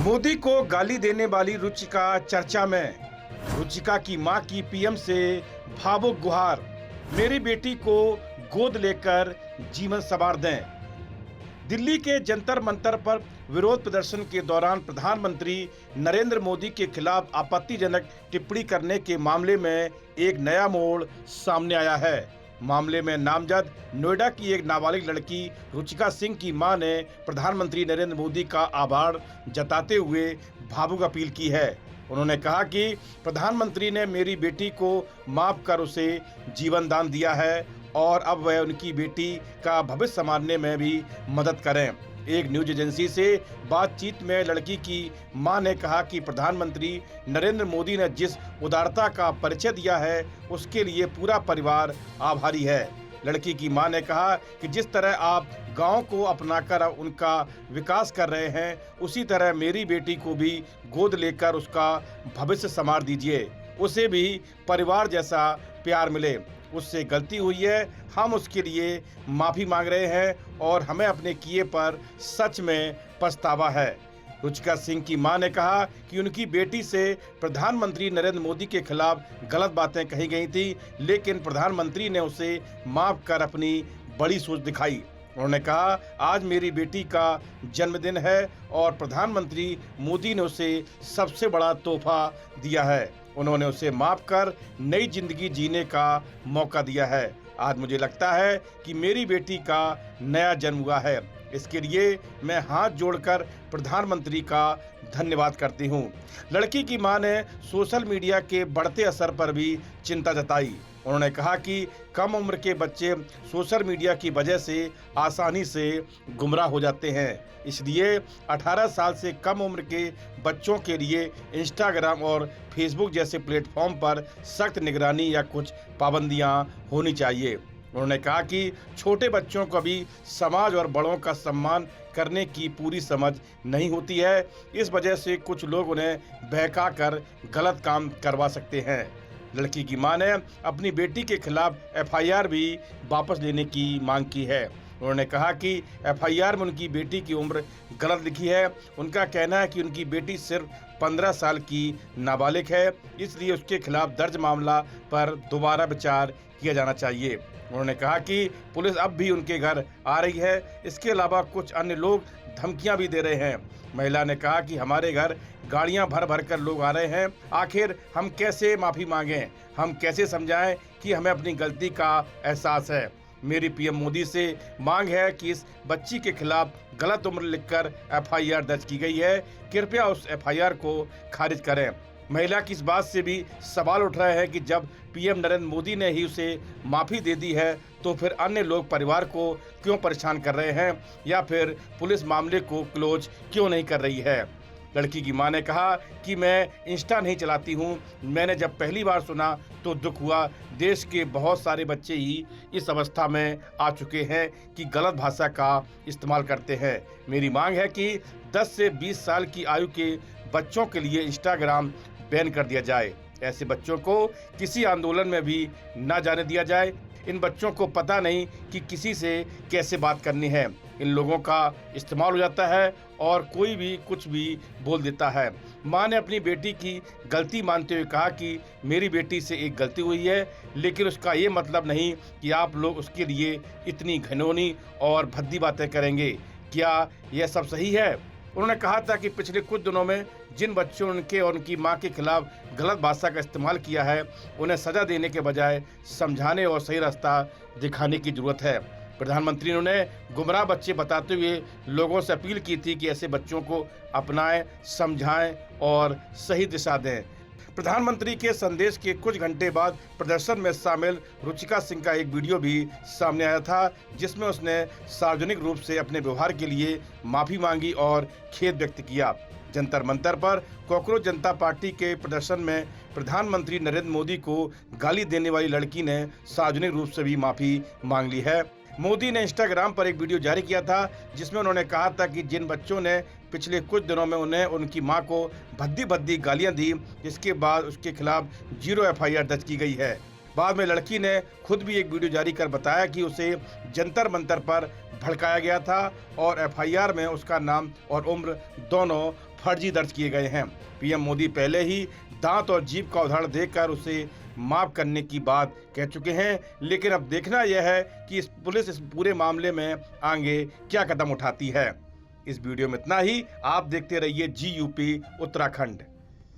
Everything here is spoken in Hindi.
मोदी को गाली देने वाली रुचिका चर्चा में। रुचिका की मां की पीएम से भावुक गुहार, मेरी बेटी को गोद लेकर जीवन संवार दें। दिल्ली के जंतर मंतर पर विरोध प्रदर्शन के दौरान प्रधानमंत्री नरेंद्र मोदी के खिलाफ आपत्तिजनक टिप्पणी करने के मामले में एक नया मोड़ सामने आया है। मामले में नामजद नोएडा की एक नाबालिग लड़की रुचिका सिंह की मां ने प्रधानमंत्री नरेंद्र मोदी का आभार जताते हुए भावुक अपील की है। उन्होंने कहा कि प्रधानमंत्री ने मेरी बेटी को माफ कर उसे जीवन दान दिया है और अब वह उनकी बेटी का भविष्य संवारने में भी मदद करें। एक न्यूज एजेंसी से बातचीत में लड़की की मां ने कहा कि प्रधानमंत्री नरेंद्र मोदी ने जिस उदारता का परिचय दिया है उसके लिए पूरा परिवार आभारी है। लड़की की मां ने कहा कि जिस तरह आप गांव को अपनाकर उनका विकास कर रहे हैं, उसी तरह मेरी बेटी को भी गोद लेकर उसका भविष्य संवार दीजिए, उसे भी परिवार जैसा प्यार मिले। उससे गलती हुई है, हम उसके लिए माफ़ी मांग रहे हैं और हमें अपने किए पर सच में पछतावा है। रुचिका सिंह की मां ने कहा कि उनकी बेटी से प्रधानमंत्री नरेंद्र मोदी के खिलाफ गलत बातें कही गई थी, लेकिन प्रधानमंत्री ने उसे माफ कर अपनी बड़ी सोच दिखाई। उन्होंने कहा, आज मेरी बेटी का जन्मदिन है और प्रधानमंत्री मोदी ने उसे सबसे बड़ा तोहफा दिया है। उन्होंने उसे माफ कर नई जिंदगी जीने का मौका दिया है। आज मुझे लगता है कि मेरी बेटी का नया जन्म हुआ है। इसके लिए मैं हाथ जोड़कर प्रधानमंत्री का धन्यवाद करती हूँ। लड़की की मां ने सोशल मीडिया के बढ़ते असर पर भी चिंता जताई। उन्होंने कहा कि कम उम्र के बच्चे सोशल मीडिया की वजह से आसानी से गुमराह हो जाते हैं, इसलिए 18 साल से कम उम्र के बच्चों के लिए इंस्टाग्राम और फेसबुक जैसे प्लेटफॉर्म पर सख्त निगरानी या कुछ पाबंदियां होनी चाहिए। उन्होंने कहा कि छोटे बच्चों को भी समाज और बड़ों का सम्मान करने की पूरी समझ नहीं होती है। इस वजह से कुछ लोग उन्हें बहका कर गलत काम करवा सकते हैं। लड़की की मां ने अपनी बेटी के खिलाफ एफआईआर भी वापस लेने की मांग की है। उन्होंने कहा कि एफआईआर में उनकी बेटी की उम्र गलत लिखी है। उनका कहना है कि उनकी बेटी सिर्फ 15 साल की नाबालिग है, इसलिए उसके खिलाफ दर्ज मामला पर दोबारा विचार किया जाना चाहिए। उन्होंने कहा कि पुलिस अब भी उनके घर आ रही है। इसके अलावा कुछ अन्य लोग धमकियां भी दे रहे हैं। महिला ने कहा कि हमारे घर गाड़ियां भर भर कर लोग आ रहे हैं। आखिर हम कैसे माफ़ी मांगें, हम कैसे समझाएं कि हमें अपनी गलती का एहसास है। मेरी पीएम मोदी से मांग है कि इस बच्ची के खिलाफ गलत उम्र लिखकर एफआईआर दर्ज की गई है, कृपया उस एफआईआर को खारिज करें। महिला की इस बात से भी सवाल उठ रहे हैं कि जब पीएम नरेंद्र मोदी ने ही उसे माफ़ी दे दी है तो फिर अन्य लोग परिवार को क्यों परेशान कर रहे हैं या फिर पुलिस मामले को क्लोज क्यों नहीं कर रही है। लड़की की मां ने कहा कि मैं इंस्टा नहीं चलाती हूं। मैंने जब पहली बार सुना तो दुख हुआ। देश के बहुत सारे बच्चे ही इस अवस्था में आ चुके हैं कि गलत भाषा का इस्तेमाल करते हैं। मेरी मांग है कि 10 से 20 साल की आयु के बच्चों के लिए इंस्टाग्राम बैन कर दिया जाए। ऐसे बच्चों को किसी आंदोलन में भी न जाने दिया जाए। इन बच्चों को पता नहीं कि किसी से कैसे बात करनी है। इन लोगों का इस्तेमाल हो जाता है और कोई भी कुछ भी बोल देता है। मां ने अपनी बेटी की गलती मानते हुए कहा कि मेरी बेटी से एक गलती हुई है, लेकिन उसका ये मतलब नहीं कि आप लोग उसके लिए इतनी घिनौनी और भद्दी बातें करेंगे। क्या यह सब सही है? उन्होंने कहा था कि पिछले कुछ दिनों में जिन बच्चों ने उनके और उनकी मां के खिलाफ गलत भाषा का इस्तेमाल किया है, उन्हें सजा देने के बजाय समझाने और सही रास्ता दिखाने की जरूरत है। प्रधानमंत्री ने गुमराह बच्चे बताते हुए लोगों से अपील की थी कि ऐसे बच्चों को अपनाएं, समझाएं और सही दिशा दें। प्रधानमंत्री के संदेश के कुछ घंटे बाद प्रदर्शन में शामिल रुचिका सिंह का एक वीडियो भी सामने आया था, जिसमें उसने सार्वजनिक रूप से अपने व्यवहार के लिए माफ़ी मांगी और खेद व्यक्त किया। जंतर मंतर पर कॉकरोच जनता पार्टी के प्रदर्शन में प्रधानमंत्री नरेंद्र मोदी को गाली देने वाली लड़की ने सार्वजनिक रूप से भी माफ़ी मांग ली है। मोदी ने इंस्टाग्राम पर एक वीडियो जारी किया था, जिसमें उन्होंने कहा था कि जिन बच्चों ने पिछले कुछ दिनों में उन्हें उनकी मां को भद्दी भद्दी गालियां दी, जिसके बाद उसके खिलाफ 0 एफआईआर दर्ज की गई है। बाद में लड़की ने खुद भी एक वीडियो जारी कर बताया कि उसे जंतर मंतर पर भड़काया गया था और एफआईआर में उसका नाम और उम्र दोनों फर्जी दर्ज किए गए हैं। पीएम मोदी पहले ही दांत और जीभ का उदाहरण देकर उसे माफ करने की बात कह चुके हैं, लेकिन अब देखना यह है कि पुलिस इस पूरे मामले में आगे क्या कदम उठाती है। इस वीडियो में इतना ही। आप देखते रहिए GUP उत्तराखंड।